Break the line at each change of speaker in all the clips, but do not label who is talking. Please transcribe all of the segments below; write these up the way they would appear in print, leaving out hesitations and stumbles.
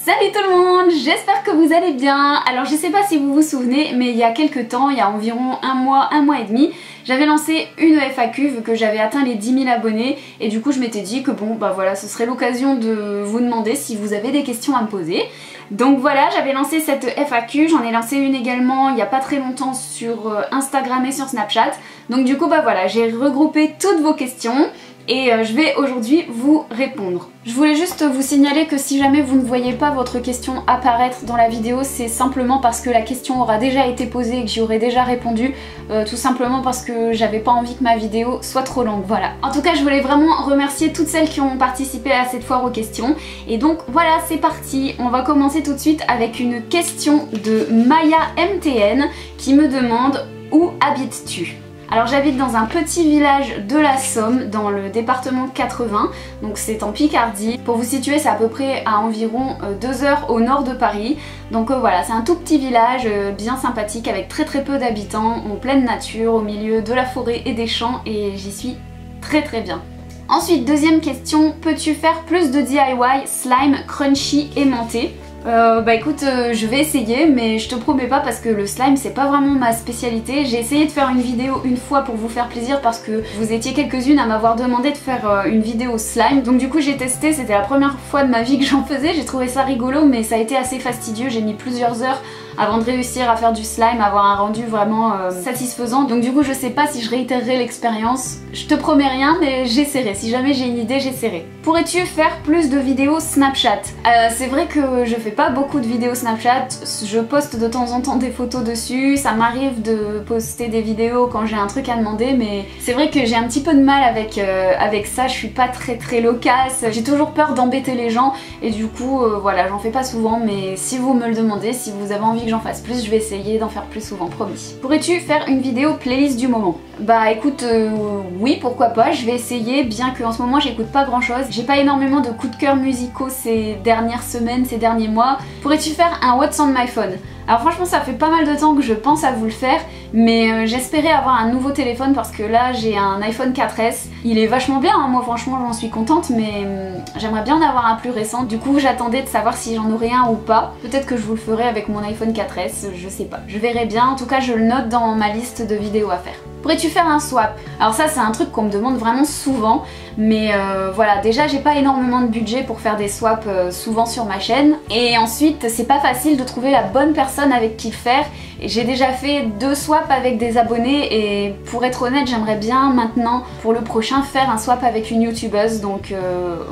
Salut tout le monde, j'espère que vous allez bien. Alors je sais pas si vous vous souvenez, mais il y a quelques temps, il y a environ un mois et demi, j'avais lancé une FAQ vu que j'avais atteint les 10 000 abonnés et du coup je m'étais dit que bon bah voilà, ce serait l'occasion de vous demander si vous avez des questions à me poser. Donc voilà, j'avais lancé cette FAQ, j'en ai lancé une également il n'y a pas très longtemps sur Instagram et sur Snapchat. Donc du coup bah voilà, j'ai regroupé toutes vos questions et je vais aujourd'hui vous répondre. Je voulais juste vous signaler que si jamais vous ne voyez pas votre question apparaître dans la vidéo, c'est simplement parce que la question aura déjà été posée et que j'y aurai déjà répondu, tout simplement parce que j'avais pas envie que ma vidéo soit trop longue, voilà. En tout cas, je voulais vraiment remercier toutes celles qui ont participé à cette foire aux questions. Et donc voilà, c'est parti, on va commencer tout de suite avec une question de Maya MTN qui me demande « Où habites-tu » ? Alors j'habite dans un petit village de la Somme, dans le département 80, donc c'est en Picardie. Pour vous situer, c'est à peu près à environ 2 heures au nord de Paris. Donc voilà, c'est un tout petit village bien sympathique avec très peu d'habitants, en pleine nature, au milieu de la forêt et des champs, et j'y suis très bien. Ensuite, deuxième question, peux-tu faire plus de DIY slime crunchy aimanté ? Bah écoute, je vais essayer, mais je te promets pas parce que le slime c'est pas vraiment ma spécialité. J'ai essayé de faire une vidéo une fois pour vous faire plaisir parce que vous étiez quelques-unes à m'avoir demandé de faire une vidéo slime. Donc du coup j'ai testé, c'était la première fois de ma vie que j'en faisais, j'ai trouvé ça rigolo mais ça a été assez fastidieux, j'ai mis plusieurs heures avant de réussir à faire du slime, avoir un rendu vraiment satisfaisant. Donc du coup je sais pas si je réitérerai l'expérience. Je te promets rien mais j'essaierai, si jamais j'ai une idée j'essaierai. Pourrais-tu faire plus de vidéos Snapchat? C'est vrai que je fais pas beaucoup de vidéos Snapchat, je poste de temps en temps des photos dessus, ça m'arrive de poster des vidéos quand j'ai un truc à demander, mais c'est vrai que j'ai un petit peu de mal avec ça, je suis pas très loquace, j'ai toujours peur d'embêter les gens et du coup voilà, j'en fais pas souvent, mais si vous me le demandez, si vous avez envie que j'en fasse plus, je vais essayer d'en faire plus souvent, promis. Pourrais-tu faire une vidéo playlist du moment? Bah écoute, oui pourquoi pas, je vais essayer, bien qu'en ce moment j'écoute pas grand chose, j'ai pas énormément de coups de cœur musicaux ces dernières semaines, ces derniers mois. Pourrais-tu faire un What's on my phone? Alors franchement ça fait pas mal de temps que je pense à vous le faire, mais j'espérais avoir un nouveau téléphone parce que là j'ai un iPhone 4S. Il est vachement bien, hein, moi franchement j'en suis contente, mais j'aimerais bien en avoir un plus récent. Du coup j'attendais de savoir si j'en aurais un ou pas. Peut-être que je vous le ferai avec mon iPhone 4S, je sais pas. Je verrai bien, en tout cas je le note dans ma liste de vidéos à faire. Pourrais-tu faire un swap? Alors ça c'est un truc qu'on me demande vraiment souvent, mais voilà, déjà j'ai pas énormément de budget pour faire des swaps souvent sur ma chaîne, et ensuite c'est pas facile de trouver la bonne personne avec qui le faire. J'ai déjà fait 2 swaps avec des abonnés et pour être honnête j'aimerais bien maintenant pour le prochain faire un swap avec une youtubeuse, donc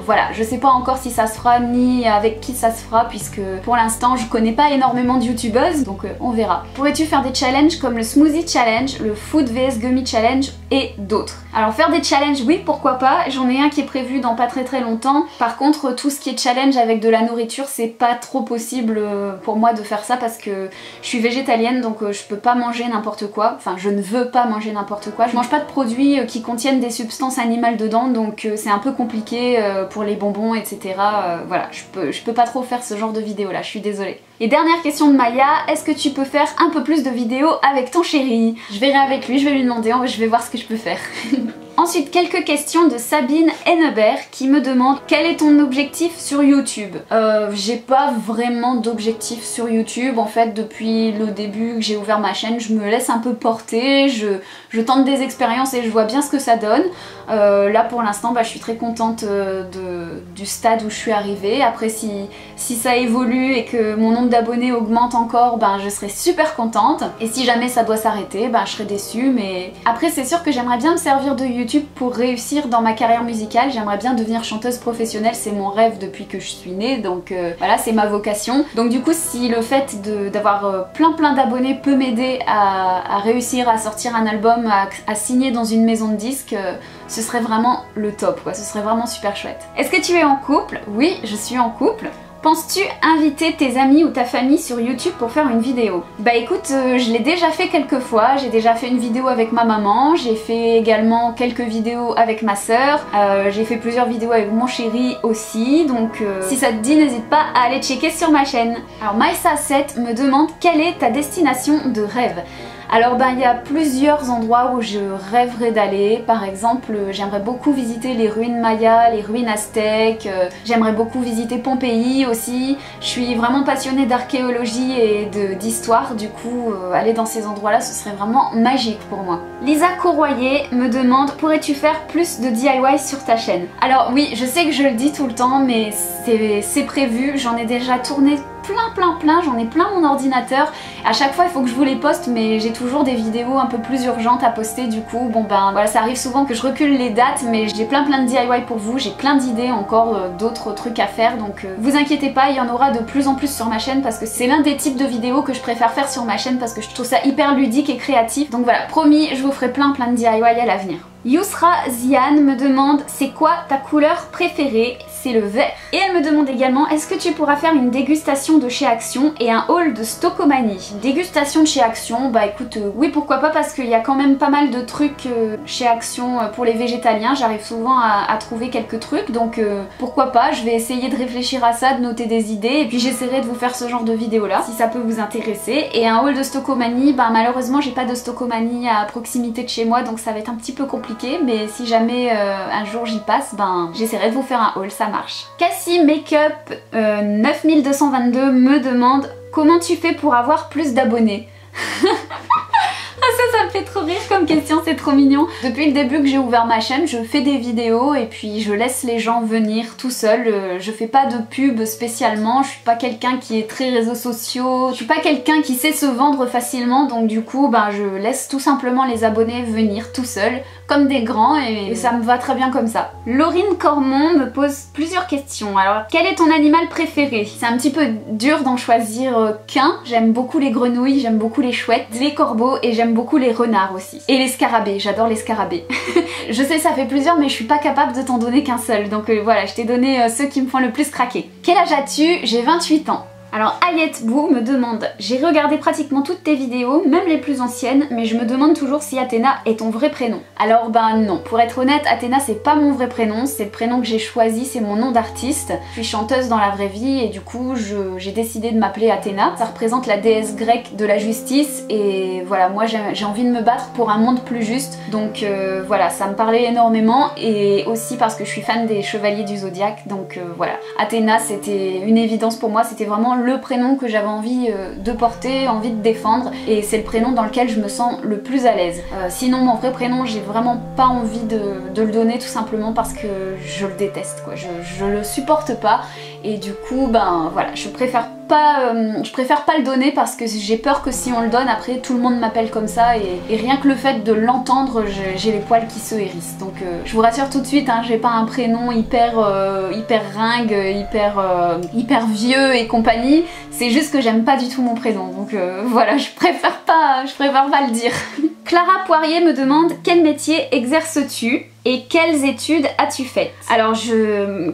voilà, je sais pas encore si ça se fera ni avec qui ça se fera puisque pour l'instant je connais pas énormément de youtubeuses, donc on verra. Pourrais-tu faire des challenges comme le smoothie challenge, le food vs gummy challenge et d'autres? Alors faire des challenges oui pourquoi pas, j'en ai un qui est prévu dans pas très longtemps. Par contre tout ce qui est challenge avec de la nourriture c'est pas trop possible pour moi de faire ça parce que je suis végétalienne, donc je peux pas manger n'importe quoi, enfin je ne veux pas manger n'importe quoi. Je mange pas de produits qui contiennent des substances animales dedans, donc c'est un peu compliqué pour les bonbons etc. Voilà, je peux pas trop faire ce genre de vidéo là, je suis désolée. Et dernière question de Maya, est-ce que tu peux faire un peu plus de vidéos avec ton chéri? Je verrai avec lui, je vais lui demander, je vais voir ce que je peux faire. Ensuite, quelques questions de Sabine Hennebert qui me demande quel est ton objectif sur YouTube? J'ai pas vraiment d'objectif sur YouTube, en fait depuis le début que j'ai ouvert ma chaîne je me laisse un peu porter, je tente des expériences et je vois bien ce que ça donne. Là pour l'instant je suis très contente du stade où je suis arrivée. Après si ça évolue et que mon nombre d'abonnés augmente encore, je serai super contente, et si jamais ça doit s'arrêter je serai déçue, mais après c'est sûr que j'aimerais bien me servir de YouTube pour réussir dans ma carrière musicale. J'aimerais bien devenir chanteuse professionnelle, c'est mon rêve depuis que je suis née, donc voilà, c'est ma vocation. Donc du coup si le fait d'avoir plein d'abonnés peut m'aider à réussir à sortir un album, à signer dans une maison de disques, ce serait vraiment le top quoi, ce serait vraiment super chouette. Est-ce que tu es en couple? Oui, je suis en couple. Penses-tu inviter tes amis ou ta famille sur YouTube pour faire une vidéo? Bah écoute, je l'ai déjà fait quelques fois, j'ai déjà fait une vidéo avec ma maman, j'ai fait également quelques vidéos avec ma soeur, j'ai fait plusieurs vidéos avec mon chéri aussi, donc si ça te dit n'hésite pas à aller checker sur ma chaîne. Alors Maïssa7 me demande quelle est ta destination de rêve? Alors ben il y a plusieurs endroits où je rêverais d'aller. Par exemple, j'aimerais beaucoup visiter les ruines mayas, les ruines aztèques, j'aimerais beaucoup visiter Pompéi aussi. Je suis vraiment passionnée d'archéologie et d'histoire, du coup aller dans ces endroits-là ce serait vraiment magique pour moi. Lisa Courroyer me demande: pourrais-tu faire plus de DIY sur ta chaîne? Alors oui, je sais que je le dis tout le temps, mais c'est prévu, j'en ai déjà tourné plein, j'en ai plein mon ordinateur. À chaque fois il faut que je vous les poste, mais j'ai toujours des vidéos un peu plus urgentes à poster, du coup bon ben voilà, ça arrive souvent que je recule les dates, mais j'ai plein de DIY pour vous, j'ai plein d'idées encore, d'autres trucs à faire, donc vous inquiétez pas, il y en aura de plus en plus sur ma chaîne parce que c'est l'un des types de vidéos que je préfère faire sur ma chaîne parce que je trouve ça hyper ludique et créatif. Donc voilà, promis, je vous ferai plein de DIY à l'avenir. Yousra Zian me demande: c'est quoi ta couleur préférée? C'est le vert. Et elle me demande également: est-ce que tu pourras faire une dégustation de chez Action et un haul de Stockomanie? Dégustation de chez Action, bah écoute, oui pourquoi pas, parce qu'il y a quand même pas mal de trucs chez Action pour les végétaliens, j'arrive souvent à trouver quelques trucs, donc pourquoi pas, je vais essayer de réfléchir à ça, de noter des idées, et puis j'essaierai de vous faire ce genre de vidéo là, si ça peut vous intéresser. Et un haul de Stockomanie, bah malheureusement j'ai pas de Stockomanie à proximité de chez moi, donc ça va être un petit peu compliqué, mais si jamais un jour j'y passe, ben j'essaierai de vous faire un haul, ça marche. Cassie Makeup 9222 me demande: comment tu fais pour avoir plus d'abonnés? Ça me fait trop rire comme question, c'est trop mignon. Depuis le début que j'ai ouvert ma chaîne, je fais des vidéos et puis je laisse les gens venir tout seuls. Je fais pas de pub spécialement, je suis pas quelqu'un qui est très réseaux sociaux, je suis pas quelqu'un qui sait se vendre facilement, donc du coup ben, je laisse tout simplement les abonnés venir tout seuls, comme des grands, et ça me va très bien comme ça. Laurine Cormon me pose plusieurs questions. Alors, quel est ton animal préféré? C'est un petit peu dur d'en choisir qu'un. J'aime beaucoup les grenouilles, j'aime beaucoup les chouettes, les corbeaux, et j'aime beaucoup les renards aussi. Et les scarabées, j'adore les scarabées. Je sais ça fait plusieurs, mais je suis pas capable de t'en donner qu'un seul, donc voilà, je t'ai donné ceux qui me font le plus craquer. Quel âge as-tu? J'ai 28 ans. Alors Ayette Bou me demande: j'ai regardé pratiquement toutes tes vidéos, même les plus anciennes, mais je me demande toujours si Athéna est ton vrai prénom. Alors ben non, pour être honnête, Athéna c'est pas mon vrai prénom, c'est le prénom que j'ai choisi, c'est mon nom d'artiste. Je suis chanteuse dans la vraie vie et du coup j'ai décidé de m'appeler Athéna. Ça représente la déesse grecque de la justice et voilà, moi j'ai envie de me battre pour un monde plus juste, donc voilà, ça me parlait énormément, et aussi parce que je suis fan des chevaliers du zodiaque, donc voilà. Athéna c'était une évidence pour moi, c'était vraiment le prénom que j'avais envie de porter, envie de défendre, et c'est le prénom dans lequel je me sens le plus à l'aise. Sinon mon vrai prénom, j'ai vraiment pas envie de le donner, tout simplement parce que je le déteste quoi, je le supporte pas, et du coup ben voilà, je préfère pas le donner parce que j'ai peur que si on le donne après tout le monde m'appelle comme ça, et rien que le fait de l'entendre j'ai les poils qui se hérissent. Donc je vous rassure tout de suite, hein, j'ai pas un prénom hyper ringue, hyper vieux et compagnie, c'est juste que j'aime pas du tout mon prénom, donc voilà, je préfère pas le dire. Clara Poirier me demande: quel métier exerces-tu et quelles études as-tu faites? Alors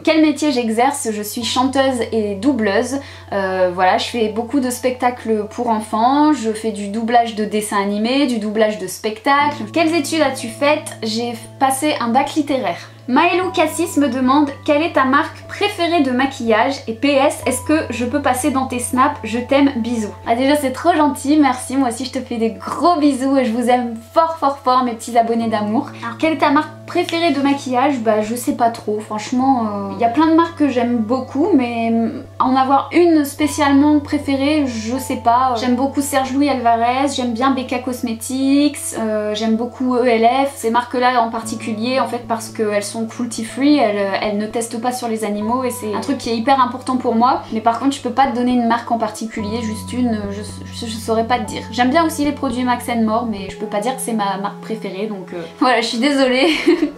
quel métier j'exerce? Je suis chanteuse et doubleuse, voilà, je fais beaucoup de spectacles pour enfants, je fais du doublage de dessins animés, du doublage de spectacles. Quelles études as-tu faites? J'ai passé un bac littéraire. Maëlou Cassis me demande: quelle est ta marque préférée de maquillage? Et PS, est-ce que je peux passer dans tes snaps? Je t'aime, bisous. Ah déjà c'est trop gentil, merci, moi aussi je te fais des gros bisous et je vous aime fort mes petits abonnés d'amour. Alors quelle est ta marque préférée de maquillage? Bah je sais pas trop, franchement il y a plein de marques que j'aime beaucoup, mais en avoir une spécialement préférée, je sais pas. J'aime beaucoup Serge Louis Alvarez, j'aime bien BK Cosmetics, j'aime beaucoup ELF, ces marques là en particulier en fait parce qu'elles sont cruelty free, elles ne testent pas sur les animaux et c'est un truc qui est hyper important pour moi, mais par contre je peux pas te donner une marque en particulier, juste une, je saurais pas te dire. J'aime bien aussi les produits Max More, mais je peux pas dire que c'est ma marque préférée, donc voilà, je suis désolée.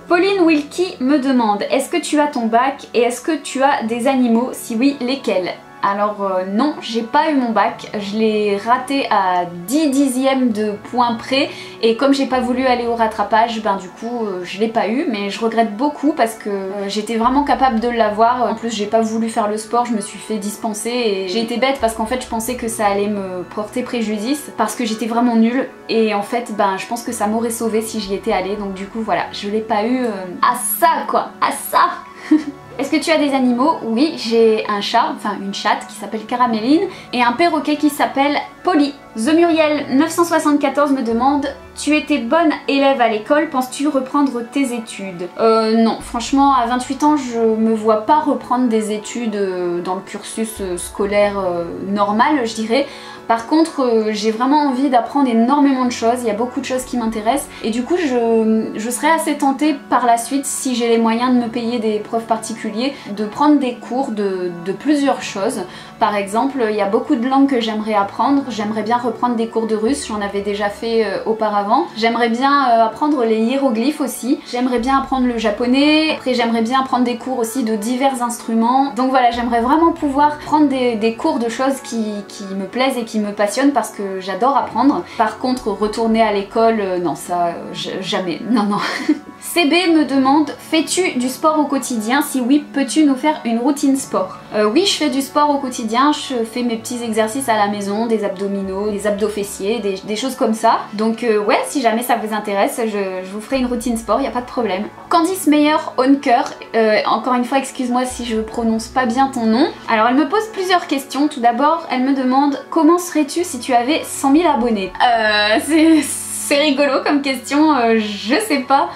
Pauline Wilkie me demande: est-ce que tu as ton bac et est-ce que tu as des animaux? Si oui, lesquels? Alors non, j'ai pas eu mon bac, je l'ai raté à 10 dixièmes de point près, et comme j'ai pas voulu aller au rattrapage, ben du coup je l'ai pas eu, mais je regrette beaucoup parce que j'étais vraiment capable de l'avoir. En plus j'ai pas voulu faire le sport, je me suis fait dispenser et j'ai été bête parce qu'en fait je pensais que ça allait me porter préjudice parce que j'étais vraiment nulle, et en fait ben je pense que ça m'aurait sauvée si j'y étais allée, donc du coup voilà, je l'ai pas eu à ça quoi, à ça. Est-ce que tu as des animaux? Oui, j'ai un chat, enfin une chatte qui s'appelle Caraméline, et un perroquet qui s'appelle Poli. The Muriel 974 me demande: tu étais bonne élève à l'école, penses-tu reprendre tes études? Non, franchement à 28 ans je me vois pas reprendre des études dans le cursus scolaire normal, je dirais. Par contre, j'ai vraiment envie d'apprendre énormément de choses, il y a beaucoup de choses qui m'intéressent et du coup je serais assez tentée par la suite, si j'ai les moyens de me payer des profs particuliers, de prendre des cours de plusieurs choses. Par exemple, il y a beaucoup de langues que j'aimerais apprendre, j'aimerais bien reprendre des cours de russe, j'en avais déjà fait auparavant. J'aimerais bien apprendre les hiéroglyphes aussi, j'aimerais bien apprendre le japonais, après j'aimerais bien apprendre des cours aussi de divers instruments. Donc voilà, j'aimerais vraiment pouvoir prendre des cours de choses qui me plaisent et qui me passionnent parce que j'adore apprendre. Par contre, retourner à l'école, non ça, jamais, non. CB me demande: fais-tu du sport au quotidien? Si oui, peux-tu nous faire une routine sport? Oui, je fais du sport au quotidien, je fais mes petits exercices à la maison, des abdominaux, des abdos fessiers, des choses comme ça. Donc ouais, si jamais ça vous intéresse, je vous ferai une routine sport, y a pas de problème. Candice Meyer Honker, encore une fois, excuse-moi si je prononce pas bien ton nom. Alors elle me pose plusieurs questions. Tout d'abord, elle me demande: comment serais-tu si tu avais 100 000 abonnés? C'est rigolo comme question, je sais pas.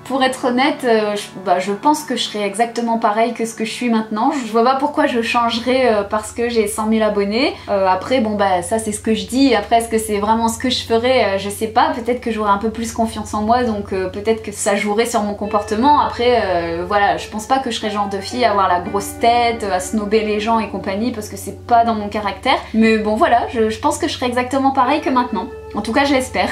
Pour être honnête, je pense que je serais exactement pareil que ce que je suis maintenant. Je vois pas pourquoi je changerais parce que j'ai 100 000 abonnés. Après, bon bah ça c'est ce que je dis. Après, est-ce que c'est vraiment ce que je ferais? Je sais pas. Peut-être que j'aurais un peu plus confiance en moi, donc peut-être que ça jouerait sur mon comportement. Après, voilà, je pense pas que je serais le genre de fille à avoir la grosse tête, à snober les gens et compagnie, parce que c'est pas dans mon caractère. Mais bon voilà, je pense que je serais exactement pareil que maintenant. En tout cas, je l'espère.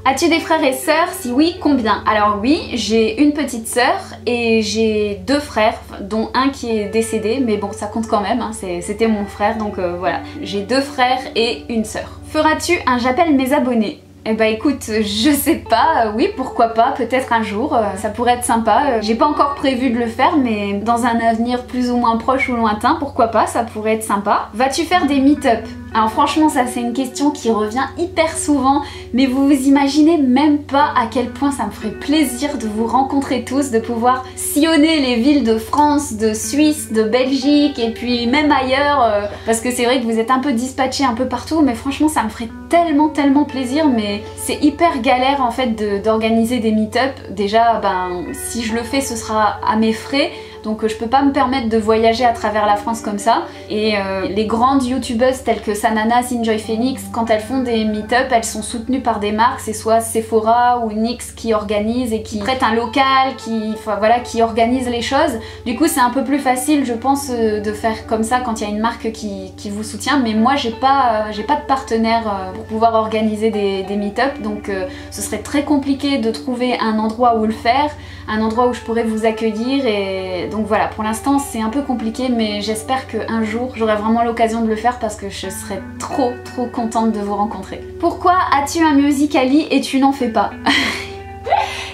As-tu des frères et sœurs? Si oui, combien? Alors oui, j'ai une petite sœur et j'ai deux frères, dont un qui est décédé, mais bon, ça compte quand même, hein, c'était mon frère, donc voilà. J'ai deux frères et une sœur. Feras-tu un j'appelle mes abonnés? Eh bah écoute, je sais pas, oui pourquoi pas, peut-être un jour, ça pourrait être sympa. J'ai pas encore prévu de le faire, mais dans un avenir plus ou moins proche ou lointain, pourquoi pas, ça pourrait être sympa. Vas-tu faire des meet-up? Alors franchement ça c'est une question qui revient hyper souvent, mais vous vous imaginez même pas à quel point ça me ferait plaisir de vous rencontrer tous, de pouvoir sillonner les villes de France, de Suisse, de Belgique et puis même ailleurs, parce que c'est vrai que vous êtes un peu dispatchés un peu partout, mais franchement ça me ferait tellement plaisir, mais c'est hyper galère en fait d'organiser des meet-up. Déjà ben si je le fais ce sera à mes frais, donc je peux pas me permettre de voyager à travers la France comme ça. Et les grandes youtubeuses telles que Sanana, Enjoy Phoenix, quand elles font des meet-up, elles sont soutenues par des marques, c'est soit Sephora ou NYX qui organisent et qui prêtent un local, qui organisent les choses. Du coup c'est un peu plus facile je pense de faire comme ça quand il y a une marque qui vous soutient, mais moi j'ai pas de partenaire pour pouvoir organiser des meet-up, donc ce serait très compliqué de trouver un endroit où le faire, un endroit où je pourrais vous accueillir, et donc voilà, pour l'instant c'est un peu compliqué, mais j'espère qu'un jour j'aurai vraiment l'occasion de le faire parce que je serais trop contente de vous rencontrer. Pourquoi as-tu un Musical.ly et tu n'en fais pas?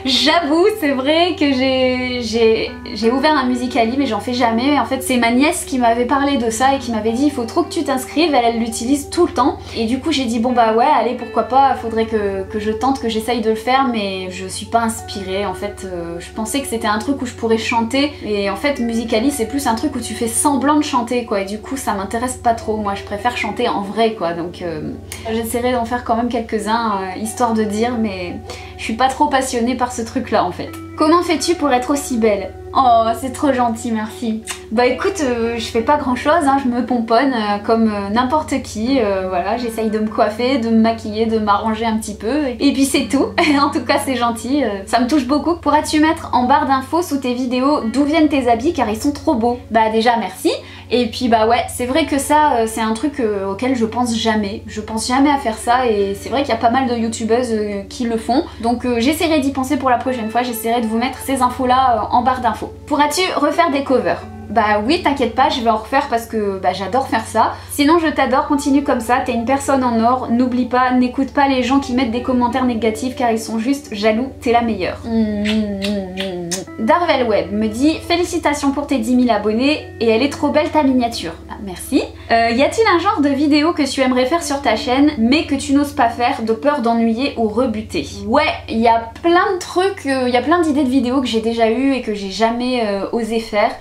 J'avoue, c'est vrai que j'ai ouvert un Musical.ly mais j'en fais jamais. En fait c'est ma nièce qui m'avait parlé de ça et qui m'avait dit il faut trop que tu t'inscrives, elle l'utilise tout le temps. Et du coup j'ai dit bon bah ouais allez pourquoi pas, faudrait que je tente, que j'essaye de le faire, mais je suis pas inspirée. En fait je pensais que c'était un truc où je pourrais chanter, et en fait Musical.ly c'est plus un truc où tu fais semblant de chanter quoi, et du coup ça m'intéresse pas trop. Moi je préfère chanter en vrai quoi, donc j'essaierai d'en faire quand même quelques-uns histoire de dire, mais je suis pas trop passionnée par ce truc là en fait. Comment fais-tu pour être aussi belle? Oh c'est trop gentil, merci. Bah écoute, je fais pas grand chose, hein, je me pomponne comme n'importe qui, voilà, j'essaye de me coiffer, de me maquiller, de m'arranger un petit peu, et puis c'est tout. En tout cas c'est gentil, ça me touche beaucoup. Pourras-tu mettre en barre d'infos sous tes vidéos d'où viennent tes habits car ils sont trop beaux? Bah déjà merci. Et puis bah ouais, c'est vrai que ça c'est un truc auquel je pense jamais à faire ça, et c'est vrai qu'il y a pas mal de youtubeuses qui le font, donc j'essaierai d'y penser pour la prochaine fois, j'essaierai de vous mettre ces infos là en barre d'infos. Pourras-tu refaire des covers? Bah oui, t'inquiète pas, je vais en refaire parce que bah, j'adore faire ça. Sinon je t'adore, continue comme ça, t'es une personne en or, n'oublie pas, n'écoute pas les gens qui mettent des commentaires négatifs car ils sont juste jaloux, t'es la meilleure. Darvel Web me dit félicitations pour tes 10 000 abonnés et elle est trop belle ta miniature. Ah, merci. Y a-t-il un genre de vidéo que tu aimerais faire sur ta chaîne mais que tu n'oses pas faire de peur d'ennuyer ou rebuter? Ouais, il y a plein de trucs, il y a plein d'idées de vidéos que j'ai déjà eues et que j'ai jamais osé faire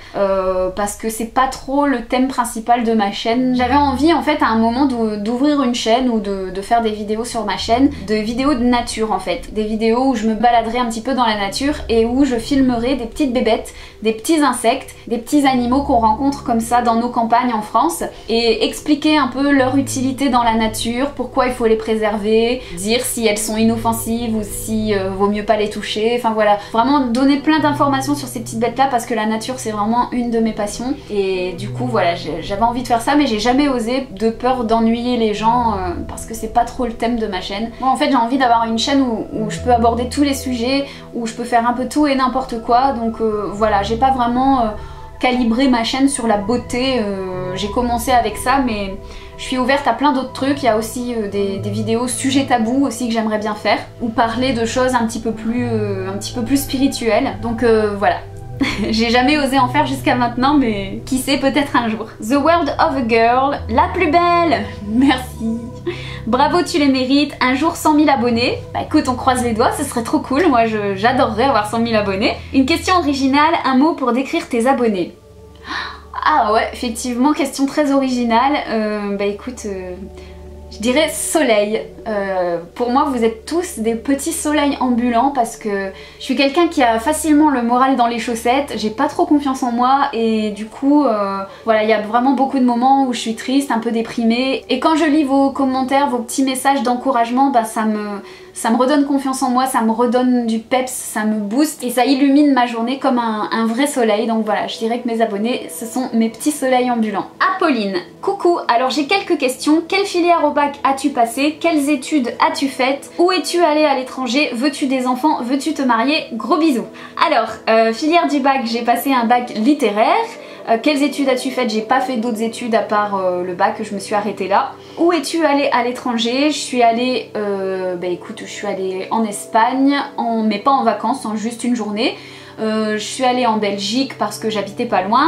parce que c'est pas trop le thème principal de ma chaîne. J'avais envie en fait à un moment d'ouvrir une chaîne ou de faire des vidéos sur ma chaîne, de vidéos de nature en fait, des vidéos où je me baladerais un petit peu dans la nature et où je filmerais des petites bébêtes, des petits insectes, des petits animaux qu'on rencontre comme ça dans nos campagnes en France et expliquer un peu leur utilité dans la nature, pourquoi il faut les préserver, dire si elles sont inoffensives ou si vaut mieux pas les toucher, enfin voilà, vraiment donner plein d'informations sur ces petites bêtes là parce que la nature c'est vraiment une de mes passions et du coup voilà, j'avais envie de faire ça mais j'ai jamais osé de peur d'ennuyer les gens parce que c'est pas trop le thème de ma chaîne. Moi en fait j'ai envie d'avoir une chaîne où je peux aborder tous les sujets, où je peux faire un peu tout et n'importe quoi, donc voilà, j'ai pas vraiment calibré ma chaîne sur la beauté, j'ai commencé avec ça mais je suis ouverte à plein d'autres trucs. Il y a aussi des vidéos sujets tabous aussi que j'aimerais bien faire, ou parler de choses un petit peu plus spirituelles, donc voilà. J'ai jamais osé en faire jusqu'à maintenant mais qui sait, peut-être un jour. The World of a Girl, la plus belle. Merci. Bravo, tu les mérites. Un jour 100 000 abonnés. Bah écoute, on croise les doigts, ce serait trop cool. Moi j'adorerais avoir 100 000 abonnés. Une question originale, un mot pour décrire tes abonnés. Ah ouais, effectivement, question très originale. Bah écoute, je dirais soleil. Pour moi, vous êtes tous des petits soleils ambulants parce que je suis quelqu'un qui a facilement le moral dans les chaussettes, j'ai pas trop confiance en moi et du coup, voilà, il y a vraiment beaucoup de moments où je suis triste, un peu déprimée. Et quand je lis vos commentaires, vos petits messages d'encouragement, bah ça me redonne confiance en moi, ça me redonne du peps, ça me booste et ça illumine ma journée comme un vrai soleil. Donc voilà, je dirais que mes abonnés, ce sont mes petits soleils ambulants. Apolline, coucou, alors j'ai quelques questions. Quelle filière au bac as-tu passé? Quelles études as-tu faites? Où es-tu allé à l'étranger? Veux-tu des enfants? Veux-tu te marier? Gros bisous. Alors, filière du bac, j'ai passé un bac littéraire. Quelles études as-tu faites? J'ai pas fait d'autres études à part le bac, je me suis arrêtée là. Où es-tu allée à l'étranger? Je suis allée, bah écoute, je suis allée en Espagne, mais pas en vacances, en juste une journée. Je suis allée en Belgique parce que j'habitais pas loin.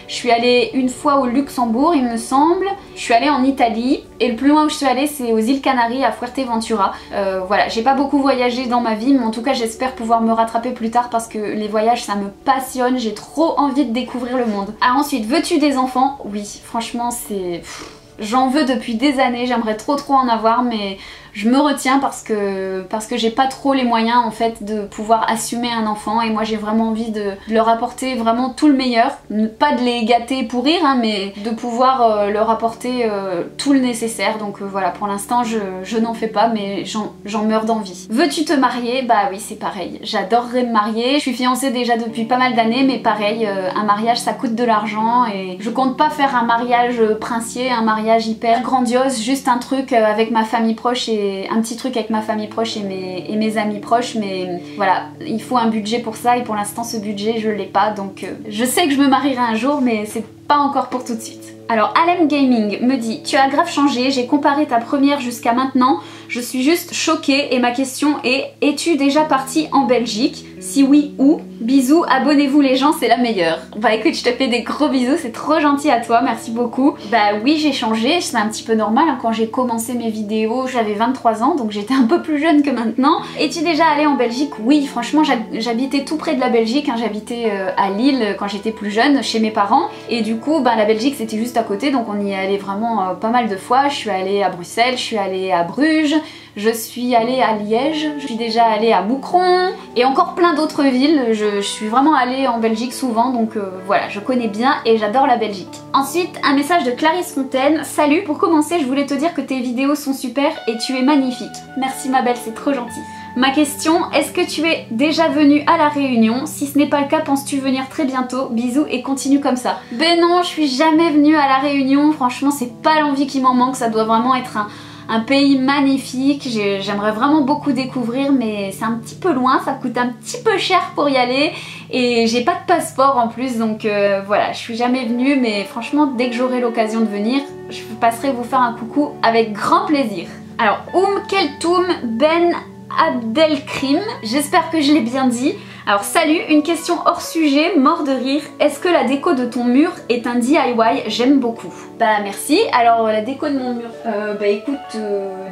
Je suis allée une fois au Luxembourg, il me semble. Je suis allée en Italie et le plus loin où je suis allée c'est aux îles Canaries à Fuerteventura. Voilà, j'ai pas beaucoup voyagé dans ma vie mais en tout cas j'espère pouvoir me rattraper plus tard parce que les voyages ça me passionne, j'ai trop envie de découvrir le monde. Ah ensuite, veux-tu des enfants? Oui, franchement c'est... J'en veux depuis des années, j'aimerais trop en avoir mais je me retiens parce que j'ai pas trop les moyens en fait de pouvoir assumer un enfant et moi j'ai vraiment envie de leur apporter vraiment tout le meilleur, pas de les gâter pour rire hein, mais de pouvoir leur apporter tout le nécessaire. Donc voilà, pour l'instant je n'en fais pas mais j'en meurs d'envie. Veux-tu te marier? Bah oui, c'est pareil, j'adorerais me marier. Je suis fiancée déjà depuis pas mal d'années mais pareil, un mariage ça coûte de l'argent et je compte pas faire un mariage princier, un mariage hyper grandiose, juste un truc avec ma famille proche et un petit truc avec ma famille proche et mes amis proches, mais voilà, il faut un budget pour ça et pour l'instant ce budget je l'ai pas, donc je sais que je me marierai un jour mais c'est pas encore pour tout de suite. Alors Alem Gaming me dit: tu as grave changé, j'ai comparé ta première jusqu'à maintenant, je suis juste choquée et ma question est: es-tu déjà partie en Belgique? Si oui, où? Bisous, abonnez-vous les gens, c'est la meilleure. Bah écoute, je te fais des gros bisous, c'est trop gentil à toi, merci beaucoup. Bah oui, j'ai changé, c'est un petit peu normal, hein. Quand j'ai commencé mes vidéos, j'avais 23 ans, donc j'étais un peu plus jeune que maintenant. Es-tu déjà allée en Belgique? Oui, franchement, j'habitais tout près de la Belgique, hein. J'habitais à Lille quand j'étais plus jeune, chez mes parents, et du coup, bah, la Belgique c'était juste à côté, donc on y est allé vraiment pas mal de fois. Je suis allée à Bruxelles, je suis allée à Bruges, je suis allée à Liège, je suis déjà allée à Moucron et encore plein d'autres villes. Je suis vraiment allée en Belgique souvent, donc voilà, je connais bien et j'adore la Belgique. Ensuite, un message de Clarisse Fontaine: salut, pour commencer je voulais te dire que tes vidéos sont super et tu es magnifique. Merci ma belle, c'est trop gentil. Ma question, est-ce que tu es déjà venue à La Réunion? Si ce n'est pas le cas, penses-tu venir très bientôt? Bisous et continue comme ça. Ben non, je suis jamais venue à La Réunion, franchement c'est pas l'envie qui m'en manque, ça doit vraiment être un pays magnifique, j'aimerais vraiment beaucoup découvrir mais c'est un petit peu loin, ça coûte un petit peu cher pour y aller et j'ai pas de passeport en plus, donc voilà, je suis jamais venue mais franchement dès que j'aurai l'occasion de venir, je passerai vous faire un coucou avec grand plaisir. Alors Keltoum Ben Abdelkrim, j'espère que je l'ai bien dit. Alors salut, une question hors sujet, mort de rire. Est-ce que la déco de ton mur est un DIY? J'aime beaucoup. Bah merci. Alors la déco de mon mur, bah écoute,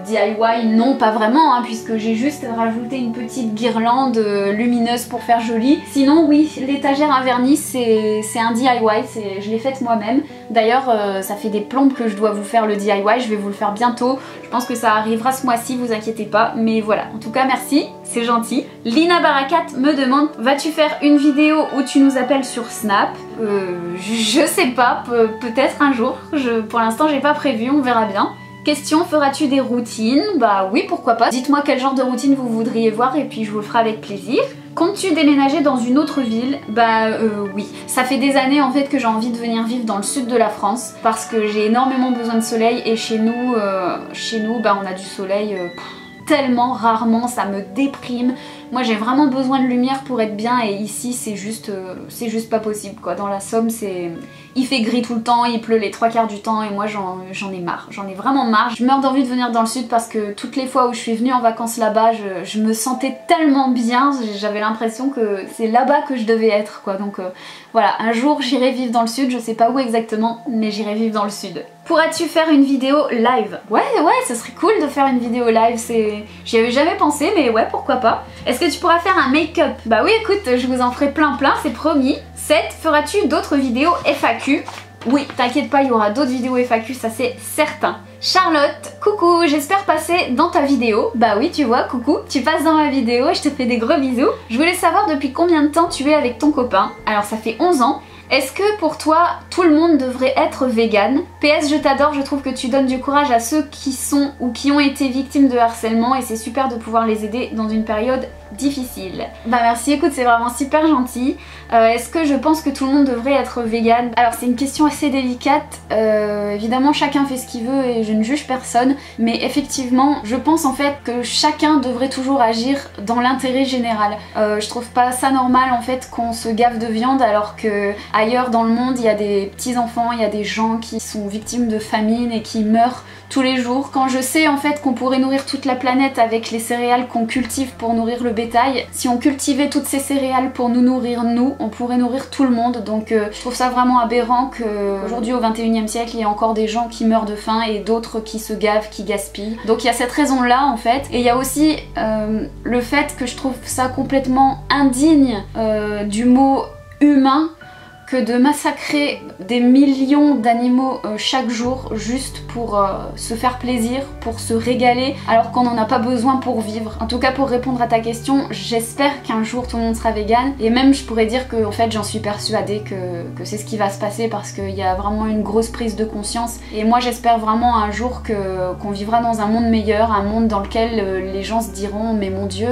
DIY non pas vraiment, hein, puisque j'ai juste rajouté une petite guirlande lumineuse pour faire joli. Sinon oui, l'étagère à vernis c'est un DIY, je l'ai faite moi-même. D'ailleurs ça fait des plombes que je dois vous faire le DIY, je vais vous le faire bientôt. Je pense que ça arrivera ce mois-ci, vous inquiétez pas. Mais voilà, en tout cas merci, c'est gentil. Lina Barakat me demande, vas-tu faire une vidéo où tu nous appelles sur Snap? Je sais pas, peut-être un jour. Pour l'instant j'ai pas prévu, on verra bien. Question, feras-tu des routines? Bah oui, pourquoi pas. Dites-moi quel genre de routine vous voudriez voir et puis je vous le ferai avec plaisir. Comptes-tu déménager dans une autre ville? Bah oui. Ça fait des années en fait que j'ai envie de venir vivre dans le sud de la France parce que j'ai énormément besoin de soleil et chez nous bah, on a du soleil tellement rarement, ça me déprime. Moi j'ai vraiment besoin de lumière pour être bien et ici c'est juste pas possible quoi. Dans la Somme il fait gris tout le temps, il pleut les 3/4 du temps et moi j'en ai marre, j'en ai vraiment marre. Je meurs d'envie de venir dans le sud parce que toutes les fois où je suis venue en vacances là-bas je me sentais tellement bien, j'avais l'impression que c'est là-bas que je devais être quoi. Donc voilà, un jour j'irai vivre dans le sud, je sais pas où exactement mais j'irai vivre dans le sud. Pourras-tu faire une vidéo live? Ouais, ce serait cool de faire une vidéo live, j'y avais jamais pensé mais ouais pourquoi pas. Est-ce que tu pourras faire un make-up? Bah oui écoute, je vous en ferai plein, c'est promis. 7. Feras-tu d'autres vidéos FAQ? Oui, t'inquiète pas, il y aura d'autres vidéos FAQ, ça c'est certain. Charlotte, coucou, j'espère passer dans ta vidéo. Bah oui, tu vois, coucou, tu passes dans ma vidéo, je te fais des gros bisous. Je voulais savoir depuis combien de temps tu es avec ton copain. Alors ça fait 11 ans. Est-ce que pour toi, tout le monde devrait être vegan? PS, je t'adore, je trouve que tu donnes du courage à ceux qui sont ou qui ont été victimes de harcèlement et c'est super de pouvoir les aider dans une période difficile. Bah merci, écoute, c'est vraiment super gentil. Est-ce que je pense que tout le monde devrait être vegan? Alors c'est une question assez délicate, évidemment chacun fait ce qu'il veut et je ne juge personne, mais effectivement je pense en fait que chacun devrait toujours agir dans l'intérêt général. Je trouve pas ça normal en fait qu'on se gave de viande alors que ailleurs dans le monde il y a des petits enfants, il y a des gens qui sont victimes de famine et qui meurent tous les jours. Quand je sais en fait qu'on pourrait nourrir toute la planète avec les céréales qu'on cultive pour nourrir le bétail, si on cultivait toutes ces céréales pour nous nourrir nous, on pourrait nourrir tout le monde. Donc je trouve ça vraiment aberrant qu'aujourd'hui au 21e siècle il y ait encore des gens qui meurent de faim et d'autres qui se gavent, qui gaspillent. Donc il y a cette raison là en fait. Et il y a aussi le fait que je trouve ça complètement indigne du mot humain que de massacrer des millions d'animaux chaque jour juste pour se faire plaisir, pour se régaler, alors qu'on n'en a pas besoin pour vivre. En tout cas pour répondre à ta question, j'espère qu'un jour tout le monde sera vegan et même je pourrais dire que en fait j'en suis persuadée que c'est ce qui va se passer parce qu'il y a vraiment une grosse prise de conscience et moi j'espère vraiment un jour qu'on vivra dans un monde meilleur, un monde dans lequel les gens se diront mais mon Dieu,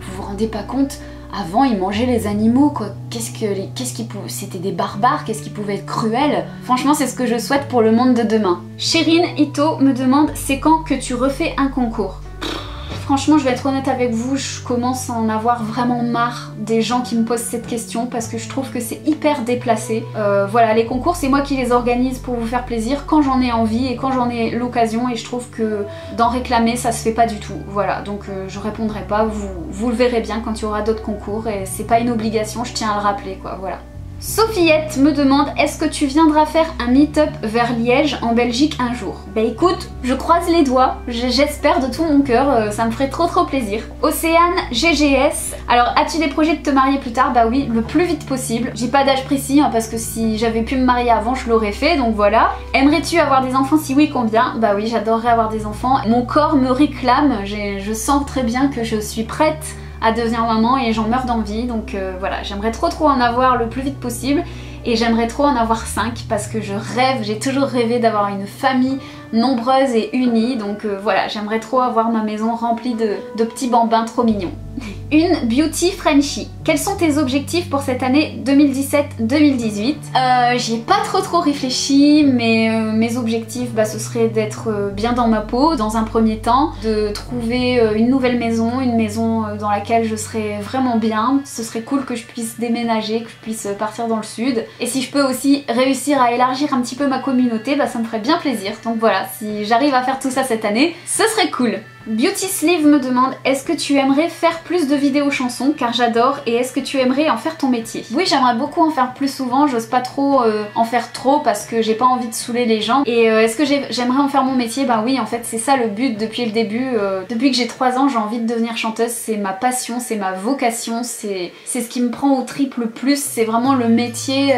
vous vous rendez pas compte? Avant ils mangeaient les animaux quoi, c'était des barbares, qu'est-ce qui pouvait être cruel? Franchement c'est ce que je souhaite pour le monde de demain. Chérine Ito me demande, c'est quand que tu refais un concours? Franchement je vais être honnête avec vous, je commence à en avoir vraiment marre des gens qui me posent cette question parce que je trouve que c'est hyper déplacé. Voilà, les concours c'est moi qui les organise pour vous faire plaisir quand j'en ai envie et quand j'en ai l'occasion et je trouve que d'en réclamer ça se fait pas du tout. Voilà, donc je répondrai pas, vous le verrez bien quand il y aura d'autres concours et c'est pas une obligation, je tiens à le rappeler quoi, voilà. Sophillette me demande, est-ce que tu viendras faire un meet-up vers Liège en Belgique un jour? Bah écoute, je croise les doigts, j'espère de tout mon cœur, ça me ferait trop plaisir. Océane GGS, alors as-tu des projets de te marier plus tard? Bah oui, le plus vite possible. J'ai pas d'âge précis hein, parce que si j'avais pu me marier avant je l'aurais fait, donc voilà. Aimerais-tu avoir des enfants? Si oui, combien? Bah oui, j'adorerais avoir des enfants. Mon corps me réclame, je sens très bien que je suis prête à devenir maman et j'en meurs d'envie donc voilà, j'aimerais trop en avoir le plus vite possible et j'aimerais trop en avoir 5 parce que je rêve, j'ai toujours rêvé d'avoir une famille nombreuse et unie donc voilà, j'aimerais trop avoir ma maison remplie de petits bambins trop mignons. Une Beauty Frenchie. Quels sont tes objectifs pour cette année 2017-2018? J'y ai pas trop réfléchi, mais mes objectifs ce serait d'être bien dans ma peau dans un premier temps, de trouver une nouvelle maison, une maison dans laquelle je serais vraiment bien. Ce serait cool que je puisse déménager, que je puisse partir dans le sud. Et si je peux aussi réussir à élargir un petit peu ma communauté, ça me ferait bien plaisir. Donc voilà, si j'arrive à faire tout ça cette année, ce serait cool. Beauty Sleeve me demande, est-ce que tu aimerais faire plus de vidéos chansons car j'adore et est-ce que tu aimerais en faire ton métier? Oui, j'aimerais beaucoup en faire plus souvent, j'ose pas trop en faire trop parce que j'ai pas envie de saouler les gens. Et est-ce que j'aimerais en faire mon métier? Bah oui, en fait c'est ça le but depuis le début. Depuis que j'ai 3 ans, j'ai envie de devenir chanteuse, c'est ma passion, c'est ma vocation, c'est ce qui me prend au triple plus, c'est vraiment le métier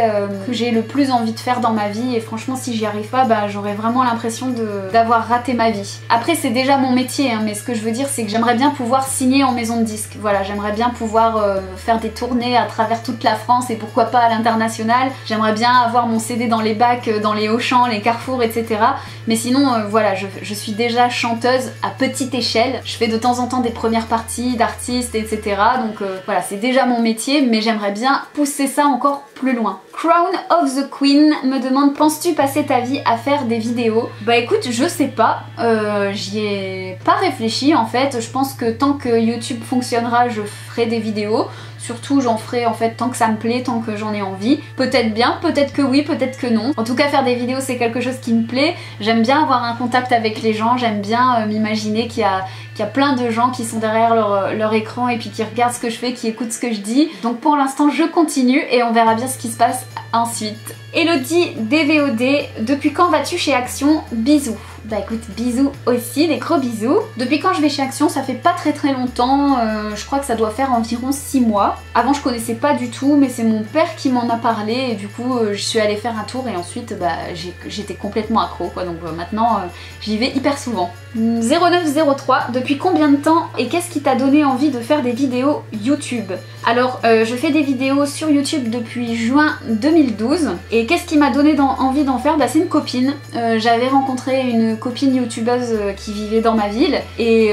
que j'ai le plus envie de faire dans ma vie et franchement si j'y arrive pas, bah j'aurais vraiment l'impression d'avoir raté ma vie. Après c'est déjà mon métier, hein, mais ce que je veux dire c'est que j'aimerais bien pouvoir signer en maison de disque. Voilà, j'aimerais bien pouvoir faire des tournées à travers toute la France et pourquoi pas à l'international. J'aimerais bien avoir mon CD dans les bacs, dans les Auchan, les Carrefour, etc. Mais sinon, voilà, je suis déjà chanteuse à petite échelle. Je fais de temps en temps des premières parties d'artistes, etc. Donc voilà, c'est déjà mon métier, mais j'aimerais bien pousser ça encore plus loin. Crown of the Queen me demande, penses-tu passer ta vie à faire des vidéos? Bah écoute, je sais pas, j'y ai pas réfléchi en fait. Je pense que tant que YouTube fonctionnera, je ferai des vidéos. Surtout j'en ferai en fait tant que ça me plaît, tant que j'en ai envie. Peut-être bien, peut-être que oui, peut-être que non. En tout cas faire des vidéos c'est quelque chose qui me plaît. J'aime bien avoir un contact avec les gens, j'aime bien m'imaginer qu'il y a plein de gens qui sont derrière leur écran et puis qui regardent ce que je fais, qui écoutent ce que je dis. Donc pour l'instant je continue et on verra bien ce qui se passe ensuite. Elodie DVOD, depuis quand vas-tu chez Action? Bisous. Bah écoute, bisous aussi, des gros bisous. Depuis quand je vais chez Action, ça fait pas très longtemps, je crois que ça doit faire environ 6 mois. Avant je connaissais pas du tout, mais c'est mon père qui m'en a parlé et du coup je suis allée faire un tour et ensuite bah, j'étais complètement accro quoi, donc maintenant j'y vais hyper souvent. 0903, depuis combien de temps et qu'est-ce qui t'a donné envie de faire des vidéos YouTube? Alors je fais des vidéos sur YouTube depuis juin 2012 et qu'est-ce qui m'a donné envie d'en faire? Bah c'est une copine, j'avais rencontré une copine youtubeuse qui vivait dans ma ville et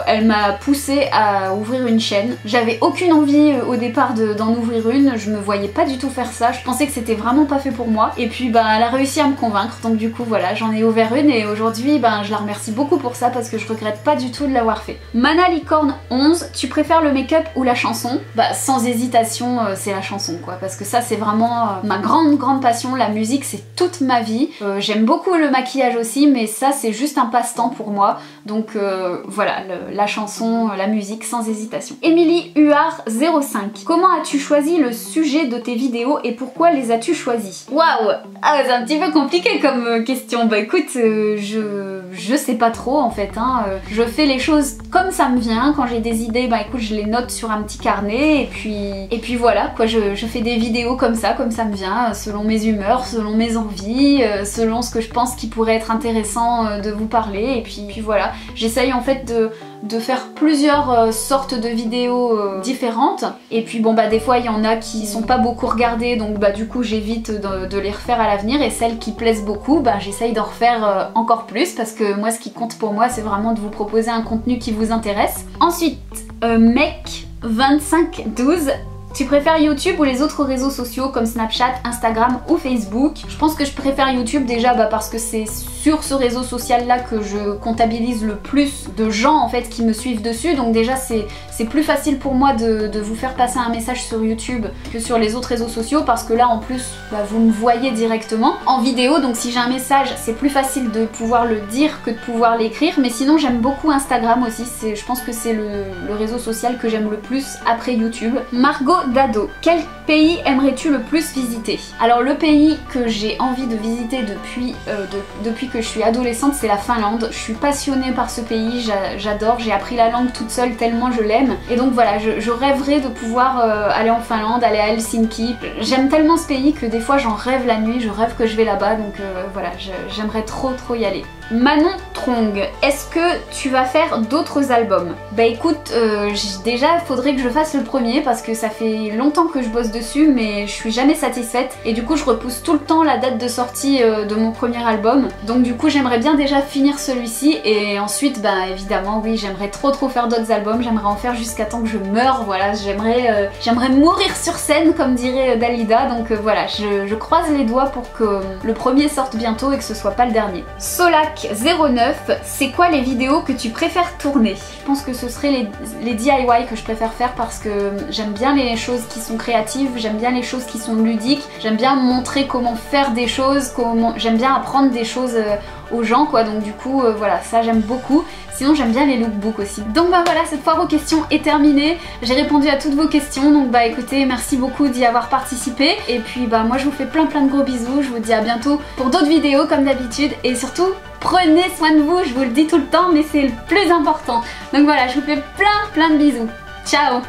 elle m'a poussée à ouvrir une chaîne. J'avais aucune envie au départ d'en ouvrir une, je me voyais pas du tout faire ça, je pensais que c'était vraiment pas fait pour moi et puis bah elle a réussi à me convaincre donc du coup voilà j'en ai ouvert une et aujourd'hui ben je la remercie beaucoup pour ça parce que je regrette pas du tout de l'avoir fait. Mana Licorne 11, tu préfères le make-up ou la chanson? Bah sans hésitation c'est la chanson quoi parce que ça c'est vraiment ma grande passion, la musique c'est toute ma vie. J'aime beaucoup le maquillage aussi mais ça c'est juste un passe-temps pour moi donc voilà la chanson, la musique sans hésitation. Émilie Huard 05, comment as-tu choisi le sujet de tes vidéos et pourquoi les as-tu choisis? Waouh, c'est un petit peu compliqué comme question. Bah écoute je sais pas trop en fait hein. Je fais les choses comme ça me vient, quand j'ai des idées bah écoute je les note sur un petit carnet et puis voilà quoi, je fais des vidéos comme ça me vient, selon mes humeurs, selon mes envies, selon ce que je pense qui pourrait être intéressant de vous parler et puis voilà, j'essaye en fait de faire plusieurs sortes de vidéos différentes et puis bon bah des fois il y en a qui sont pas beaucoup regardées donc bah du coup j'évite de les refaire à l'avenir et celles qui plaisent beaucoup bah j'essaye d'en refaire encore plus parce que moi ce qui compte pour moi c'est vraiment de vous proposer un contenu qui vous intéresse. Ensuite mec 2512, tu préfères YouTube ou les autres réseaux sociaux comme Snapchat, Instagram ou Facebook? Je pense que je préfère YouTube déjà bah parce que c'est sur ce réseau social là que je comptabilise le plus de gens en fait qui me suivent dessus donc déjà c'est plus facile pour moi de vous faire passer un message sur YouTube que sur les autres réseaux sociaux parce que là en plus bah, vous me voyez directement en vidéo donc si j'ai un message c'est plus facile de pouvoir le dire que de pouvoir l'écrire mais sinon j'aime beaucoup Instagram aussi, je pense que c'est le réseau social que j'aime le plus après YouTube. Margot Dado, quel pays aimerais-tu le plus visiter? Alors le pays que j'ai envie de visiter depuis que je suis adolescente c'est la Finlande. Je suis passionnée par ce pays, j'adore, j'ai appris la langue toute seule tellement je l'aime et donc voilà je rêverais de pouvoir aller en Finlande, aller à Helsinki. J'aime tellement ce pays que des fois j'en rêve la nuit, je rêve que je vais là-bas donc voilà j'aimerais trop y aller. Manon Trong, est-ce que tu vas faire d'autres albums? Bah écoute, déjà il faudrait que je fasse le premier parce que ça fait longtemps que je bosse dessus mais je suis jamais satisfaite et du coup je repousse tout le temps la date de sortie de mon premier album donc du coup j'aimerais bien déjà finir celui-ci et ensuite bah évidemment oui j'aimerais trop faire d'autres albums, j'aimerais en faire jusqu'à temps que je meure, voilà j'aimerais mourir sur scène comme dirait Dalida donc voilà je croise les doigts pour que le premier sorte bientôt et que ce soit pas le dernier. Solak 09, c'est quoi les vidéos que tu préfères tourner? Je pense que ce serait les DIY que je préfère faire parce que j'aime bien les choses qui sont créatives, j'aime bien les choses qui sont ludiques, j'aime bien montrer comment faire des choses, j'aime bien apprendre des choses aux gens quoi, donc du coup voilà, ça j'aime beaucoup. Sinon j'aime bien les lookbooks aussi. Donc bah voilà, cette foire aux questions est terminée. J'ai répondu à toutes vos questions, donc bah écoutez, merci beaucoup d'y avoir participé. Et puis bah moi je vous fais plein de gros bisous, je vous dis à bientôt pour d'autres vidéos comme d'habitude. Et surtout, prenez soin de vous, je vous le dis tout le temps mais c'est le plus important. Donc voilà, je vous fais plein de bisous. Ciao!